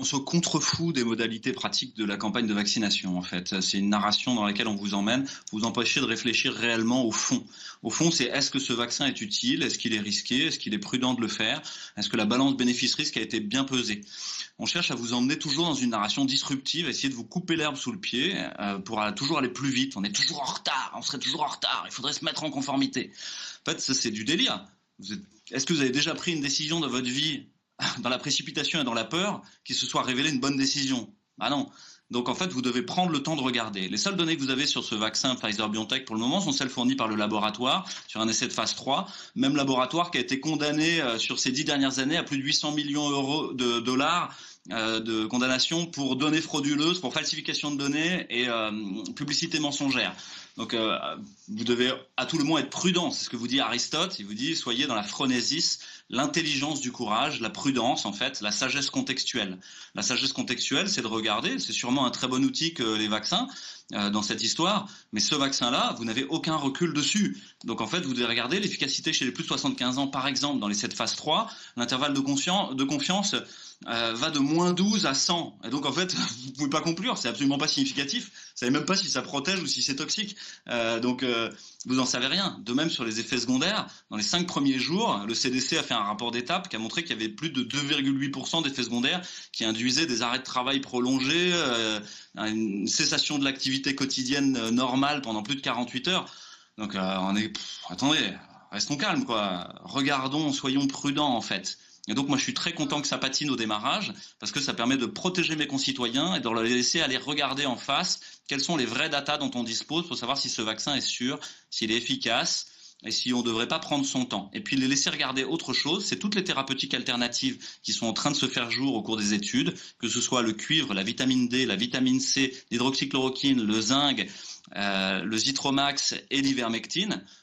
On se contrefou des modalités pratiques de la campagne de vaccination, en fait. C'est une narration dans laquelle on vous emmène, vous empêchez de réfléchir réellement au fond. Au fond, c'est est-ce que ce vaccin est utile? Est-ce qu'il est risqué? Est-ce qu'il est prudent de le faire? Est-ce que la balance bénéfice-risque a été bien pesée? On cherche à vous emmener toujours dans une narration disruptive, essayer de vous couper l'herbe sous le pied pour toujours aller plus vite. On est toujours en retard, on serait toujours en retard, il faudrait se mettre en conformité. En fait, ça, c'est du délire. Est-ce que vous avez déjà pris une décision dans votre vie dans la précipitation et dans la peur, qui se soit révélée une bonne décision? Ah non. Donc en fait, vous devez prendre le temps de regarder. Les seules données que vous avez sur ce vaccin Pfizer-BioNTech pour le moment sont celles fournies par le laboratoire sur un essai de phase 3, même laboratoire qui a été condamné sur ces 10 dernières années à plus de 800 millions de dollars de condamnation pour données frauduleuses, pour falsification de données et publicité mensongère. Donc vous devez à tout le moins être prudent, c'est ce que vous dit Aristote, il vous dit soyez dans la phronésis, l'intelligence du courage, la prudence en fait, la sagesse contextuelle. La sagesse contextuelle, c'est de regarder, c'est sûrement un très bon outil que les vaccins dans cette histoire, mais ce vaccin-là, vous n'avez aucun recul dessus. Donc en fait, vous devez regarder l'efficacité chez les plus de 75 ans par exemple dans les 7 phases 3, l'intervalle de confiance va de -12 à 100. Et donc en fait, vous pouvez pas conclure, c'est absolument pas significatif. Vous savez même pas si ça protège ou si c'est toxique. Donc vous en savez rien. De même sur les effets secondaires, dans les 5 premiers jours, le CDC a fait un rapport d'étape qui a montré qu'il y avait plus de 2,8% d'effets secondaires qui induisaient des arrêts de travail prolongés, une cessation de l'activité quotidienne normale pendant plus de 48 heures. Donc attendez, restons calmes quoi. Regardons, soyons prudents en fait. Et donc moi je suis très content que ça patine au démarrage parce que ça permet de protéger mes concitoyens et de leur laisser aller regarder en face quelles sont les vraies datas dont on dispose pour savoir si ce vaccin est sûr, s'il est efficace et si on ne devrait pas prendre son temps. Et puis les laisser regarder autre chose, c'est toutes les thérapeutiques alternatives qui sont en train de se faire jour au cours des études, que ce soit le cuivre, la vitamine D, la vitamine C, l'hydroxychloroquine, le zinc, le Zithromax et l'ivermectine.